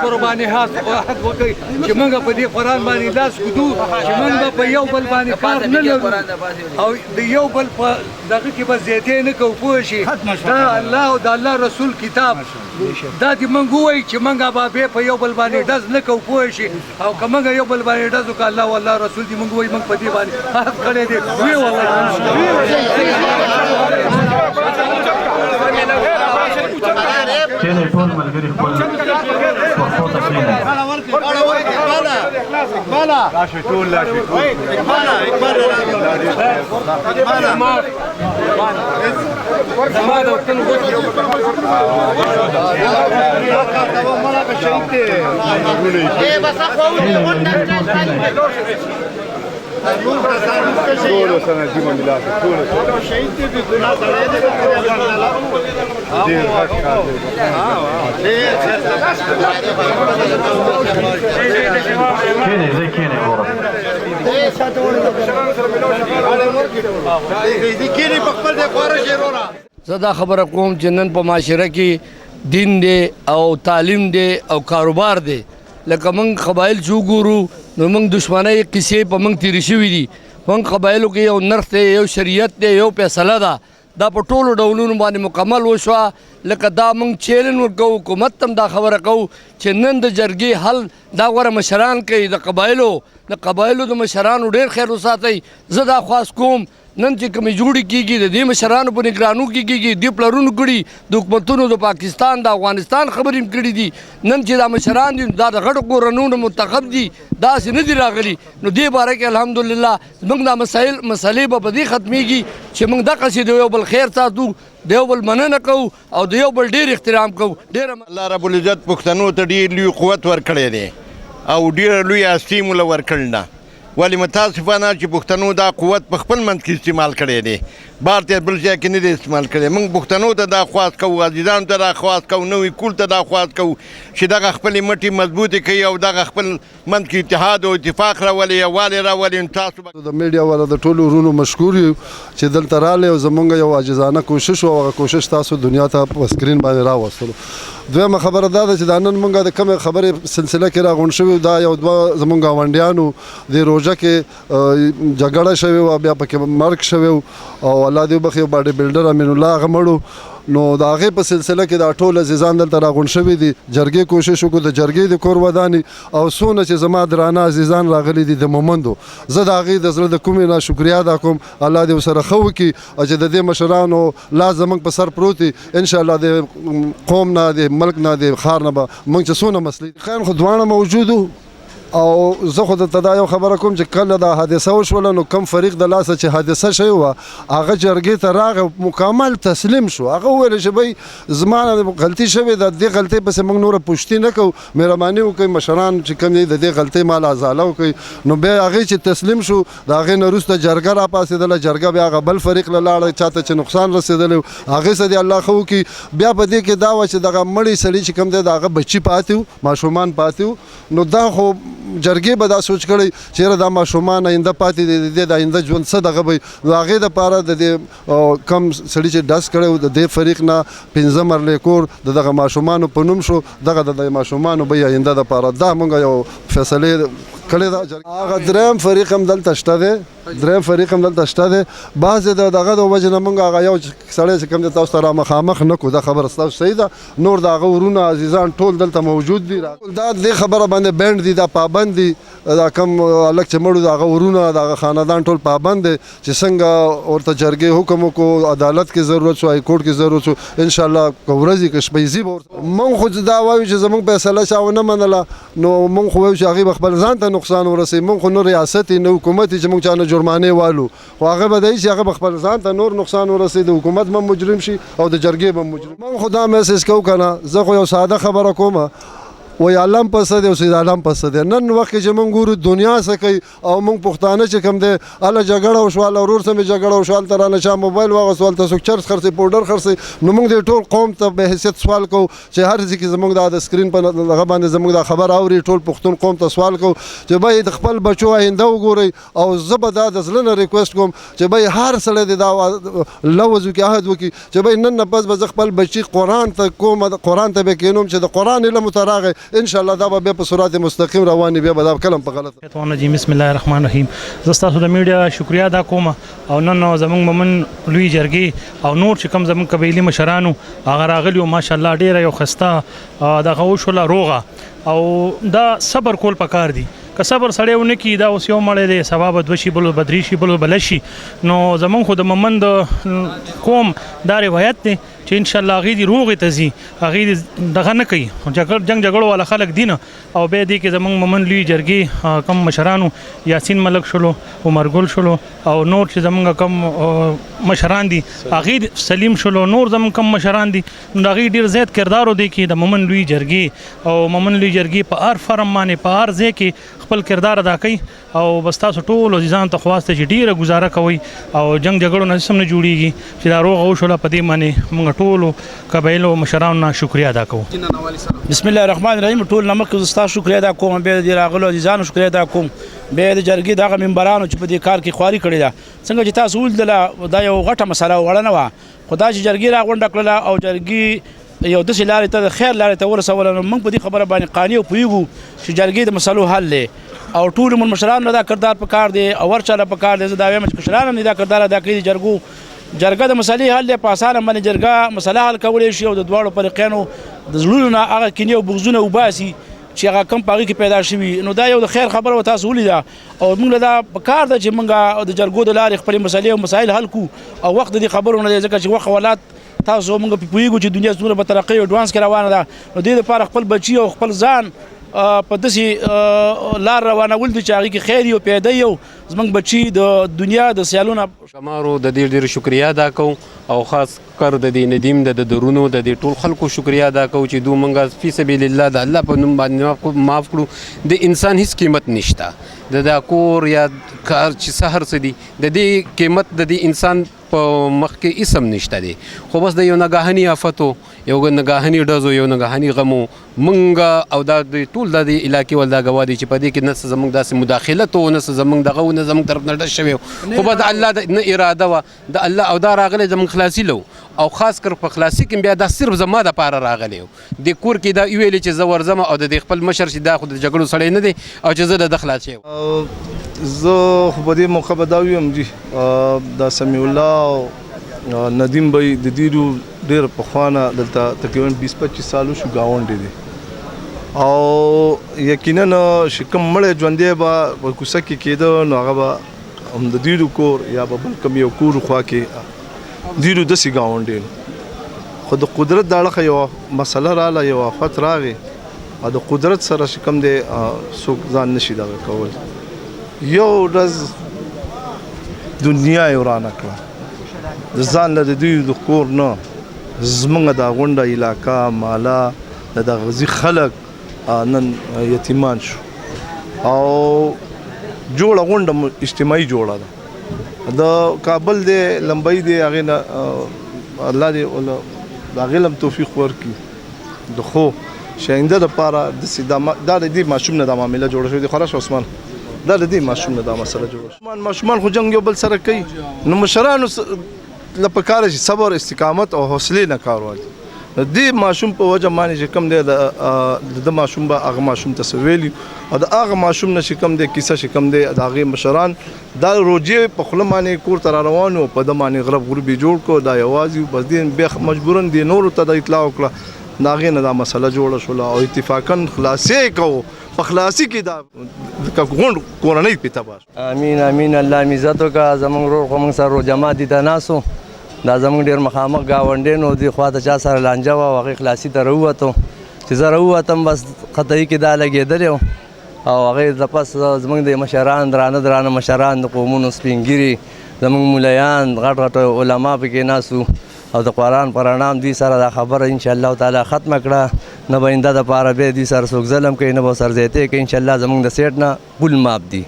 قرباني حق وکړي چې موږ په دې قرآن باندې لاس ږدو چې موږ په یو بل باندې کار نه لرو او د یو بل په دغه کې به زیاتې نه کوو پوه شي دا الله او د الله رسول کتاب دا دې موږ ووایي چې موږ به بیا په یو بل باندې ډز نه کوو پوه شي او که موږ یو بل باندې ډز وکړو الله او الله رسول دې موږ ووایي موږ په دې باندې حق کړی دی ویې ووایي کېنئ ټول ملګري خپل پښتو ته کېنئ ټولو سره جیمه ملاقات ټولو شهید دي د ګناه سره دي ډېر غټ کار دی کېنئ زه کېنئ ګورم زه دا خبره کوم چې نن په معاشره کې دین دی او تعلیم دی او کاروبار دی لکه موږ قبایل چې وګورو نو موږ دشمنۍ قصې په موږ تېرې شوي دي موږ قبایلو کې یو نرخ دی یو شریعت دی یو فیصله ده دا په ټولو ډولونو باندې مکمل وشوه لکه دا موږ چیلنج ورکوو حکومت ته هم دا خبره کوو چې نن د جرګې حل دا غوره مشران کوي د قبایلو د مشرانو ډېر خیر وساتئ زه دا خواست کوم نن چې کومې جوړې کېږي د دې مشرانو په نګرانو کې کېږي دې پلرونو کړي د حکومتونو د پاکستان د افغانستان خبرې هم کړي دي نن چې دا مشران دي دا د غټو کورنیو منتخب دي داسې نه دي راغلي نو دې باره کې الحمدلله زموږ دا مسلې به په دې ختمېږي چې موږ دقسې د یو بل خیر ساتو د یو بل مننه کوو او د یو بل ډېر احترام کوو الله رب العزت پښتنو ته ډېر لوی قوت ورکړی دی او ډېر لوی هستي مو له ورکړل نه ولې متاسفانه چې پښتنو دا قوت په خپل منځ کې استعمال کړی دی بار ته بل ځای کې نه دی استعمال کړی موږ پښتنو ته دا خواست کوو عزیزانو ته دا خواست کوو نوي کول ته دا خواست کوو چې دغه خپلې مټې مضبوطې کوي او دغه خپل منځ کې اتحاد او اتفاق راولي یووالی راولي تاسو د میډیا والا د ټولو ورونو مشکور یو چې دلته راغلی او زمونږ یو عاجزانه کوشش و هغه کوشش تاسو دنیا ته په سکرین باندې راوستلو دویمه خبره دا ده چې دا نن مونږ د کومې خبرې سلسله کې راغونډ شوي دا یو دوه زمونږ ګاونډیانو د روژه کې جګړه شوې وه بیا پکې مرګ شوی او الله دې وبخښي یو باډي بلډر امین الله هغه مړو نو د هغې په سلسله کې دا ټول عزیزان دلته راغونډ شوي دي جرګې کوشش وکړو د جرګې د کور ودانې او څونه چې زما درانه عزیزان راغلي دي د مومندو زه د هغې د زړه د کومې نه شکریا ادا کوم الله دې ورسره ښه وکړي او چې د دې مشرانو لاس زموږ په سر پروت دی انشاءالله د قوم نه د ملک نه د ښار نه به موږ چې څونه مسلې خیر خو دواړه موجود وو او زه خو درته دا یو خبره کوم چې کله دا حادثه وشوله نو کم فریق د لاسه چې حادثه شوې وه هغه جرګې ته راغی مکمل تسلیم شو هغه وویل چې بی زما غلطي شوې ده د دې غلطۍ پسې موږ نوره پوښتنې نه کوو مهرباني وکړئ مشران چې کوم دی د دې غلطۍ مال ازاله وکړئ نو بیا هغې چې تسلیم شو د هغې نه وروسته جرګه راپاڅېدله جرګه بیا هغه بل فریق له لاړه چاته چې نقصان رسېدلی و هغې څه دی الله ښه وکړي بیا په دې کې دا وه چې دغه مړی سړي چې کوم دی د هغه بچي پاتې وو ماشومان پاتې وو نو دا خو جرګې به دا سوچ کړی چې یاره دا ماشومان آینده پاتې دی د دې د آینده ژوند څه دغه به نو هغې دپاره د دې کم سړي چې ډز کړی و د دې فریق نه 15 مرلې کور د دغه ماشومانو په نوم شو دغه د ماشومانو به آینده دپاره دا موږ یو فیصلې کړې ده هغه دریم فریق هم دلته شته دی بعضې د دغه د وجې نه موږ هغه یو سړی چې کوم دی تاسو ته را مخامخ نه کړو دا خبره ستاسو صحیح ده نور د هغه ورونه عزیزان ټول دلته موجود دي دا دې خبره باندې بینډ دي دا پابند دي دا کم هلک چې مړو د هغه ورونه د هغه خاندان ټول پابند دی چې څنګه ورته جرګې حکم وکړو عدالت کې ضرورت شو های کورټ کې ضرورت شو انشاءالله که ورځې که شپه یې موږ خو دا وایو چې زموږ فیصله چا ونه منله نو موږ خو وایو چې هغې به خپل ځان ته نقصان ورسوي موږ خو نه ریاست نه حکومت چې موږ چا نه جرمانې والو خو هغه به دی چې هغه به خپل ځان ته نور نقصان ورسوي د حکومت به مجرم شي او د جرګې به مجرم موږ خو دا میسیج کوو که نه زه خو یو ساده خبره کومه وایي عالم پس دی او سید عالم پس دی نن وخت کې چې موږ ګورو دنیا څه کوي او موږ پښتانه چې کوم دی هله جګړه وشوه هله ورور سره مې جګړه وشوه هلته رانه چا موبایل واغوستو هلته څوک چرس خرڅوي پوډر خرڅوي نو موږ د ټول قوم ته به حیثیت سوال کوو چې هر ځای کې زموږ د سکرین په هغه باندې زموږ دا خبر اوري ټول پښتون قوم ته سوال کوو چې بای د خپل بچو آینده وګورئ او زه به دا د زړه نه ریکویسټ کوم چې بای هر سړی د دا لوز وکړي عهد وکړي چې بای نن نه پس به زه خپل بچي قرآن ته کوم قرآن ته به کینوم چې د قرآن علم ورته راغی ان شاء الله دا به په صراط مستقیم رواني بیا به دا کلم په غلط جی بسم الله الرحمن الرحیم زه ستاسو د میډیا شکریا ادا کوم او نن زمونږ مومن لوی جرګې او نور چې کوم زمونږ قبایلي مشرانو هغه راغلي ماشاءالله ډیره یو خسته دغه وشوله روغه او دا صبر کول پکار دي که صبر سړی ونه کړي دا اوس یو مړی دی سبا به دوه شي بل به درې شي بل به لس شي نو زمونږ خو د مومن د قوم دا روایت دی چې انشاءالله هغې دې روغې ته ځي هغې دې دغه نه کوي جنګ جګړو والا خلک دي نه او بیا دې کې زمونږ مومن لوی جرګې کم مشرانو یاسین ملک شلو عمر ګل شلو او نور چې زمونږ کم مشران دي هغې سلیم شلو نور زمونږ کم مشران دي نو د هغې ډېر زیات کردار دی کې د مومن لوی جرګې او مومن لوی جرګې په هر فرم باندې په هر ځای کې خپل کردار ادا کوي او بس تاسو ټول عزیزان ته خواسته چې ډیره گزاره کوي او جنگ جګړو نه سم نه جوړیږي چې دا روغ او شوله په دې باندې موږ ټولو قبایلو مشرانو نه شکریا ادا کوو بسم الله الرحمن الرحیم ټول نمک زستا شکریا ادا کوم به د راغلو عزیزانو شکریا ادا کوم به د جرګې دغه منبرانو چې په دې کار کې خواري کړی ده څنګه چې تاسو ول دا یو غټه مسله وړنه و خدای چې جرګې راغونډه کړله او جرګې یو داسې لارې ته د خیر لارې ته ورسوله نو موږ په دې خبره باندې قانع او پوهېږو چې جرګې د مسلو حل دی او ټول مشرانو دا کردار پکار دی او ورچاله پکار دی زه دا وایم چې مشران هم دا کردار ادا کوي جرګه د مسلې حل دی په اسانه باندې جرګه مسله حل کولی شي او د دواړو فریقینو د زړونو نه هغه کینې او بغضونه وباسي چې هغه کم په هغې کې پیدا شوي نو دا یو د خیر خبره و تاسو ولیده او موږ له دا پکار ده چې موږ د جرګو د لارې خپلې مسلې او مسایل حل کړو او وخت د دې خبرو نه دی ځکه چې وخت ولات تاسو موږ پوهېږو چې دنیا څومره په ترقۍ او اډوانس کې روانه ده نو دې دپاره خپل بچي او خپل ځان په داسې لار روانول دي چې هغې کې خیر او پیدا یو زموږ بچي د دنیا د سیالونه شمارو د دې ډېر شکریا ادا کوو او خاص کر د دې ندیم د درونو د دې ټول خلکو شکریا ادا کوو چې دوی موږ فی سبیل الله د الله په نوم باندې معاف کړو د انسان هیڅ قیمت نشته د دا کور یا کار چې څه هر څه دي د دې قیمت د دې انسان په مخ کې اسم نشته دی خو بس د یو ناګاهني آفتو یو ناګاهني ډزو یو ناګاهني غمو مونږ او دا د ټول د علاقې ول دا ګوا دي چې په دې کې نه زموږ داسې مداخلت او نه زموږ دغه نه زموږ طرف نه ډز شوی خو به د الله نه اراده وه د الله او دا راغلی زموږ خلاصي لو او خاص کر په خلاصي کې بیا دا صرف زما دپاره راغلی و د کور کې دا ویلې چې زه ورځم او د خپل مشر چې دا خو د جګړو سړی نه دی او چې زه د خلاص یم زه خو په دې موقع به دا ویم جي دا سمیع الله او ندیم بی د دې ډېر پخوانه دلته تقریبا 20-25 سالو شو ګاونډی دی او یقینا چې کوم مړی ژوندی به په کوڅه کې کېده نو هغه به هم د دیرو کور یا به بل کوم یو کور خوا کې دیرو داسې ګاونډی خو د قدرت د اړخه یوه مسله راغله یو آفت راغی او د قدرت سره چې کوم دی څوک ځان نشي دغه کول یو ورځ دنیا یې ورانه کړه د ځان له د دوی د کور نه زموږ دا غونډه علاقه مالا د دغه غزي خلک نن یتیمان شو او جوړه غونډه اجتماعي جوړه ده د کابل دی لمبۍ دی هغې نه الله دې د هغې هم توفیق ورکړي د خو شاینده دپاره داسې دا د دې ماشوم نه دا معامله جوړه شوې دي خلاص عثمان دا د دې ماشوم نه دا مسله جوړه شوه ماشومان خو جنګ یو بل سره کوي نو مشرانو له پکاره چې صبر استقامت او حوصلې نه کار واخلي دې ماشوم په وجه باندې چې کوم دی د ماشوم به هغه ماشوم ته څه ویلي او د هغه ماشوم نه چې کوم دی کیسه چې کوم دی د هغې مشران دا روجې په خوله باندې کور ته را روان و په ده باندې غرب غروب یې جوړ کړو دا یوازې بس دې بیا مجبورا دې نورو ته د اطلاع وکړه د هغې نه دا مسله جوړه شوله او اتفاقا خلاصې یې کوو په خلاصي کې دا غونډ کورنۍ پې تباه امین امین الله مې عزت وکړه زموږ ورور خو موږ سره جماعت دي ته ناست دا زموږ ډېر مخامخ ګاونډی نو دې خوا ته چا سره لانجه وه او هغې خلاصي ته راووتو چې زه راووتم بس خطایي کې دا لګېدلی و او هغې د پس زموږ د مشران درانه مشران د قومونو سپین ږیري زموږ ملیان غټ غټ علما پکې ناست او د قرآن په رڼا دوی سره دا خبره انشاءالله تعالی ختمه کړه نه به آینده دپاره بیا دوی سره څوک ظلم کوي نه به ورسره زیاتی کوي انشاءالله زموږ د سیټ نه پول ماف دي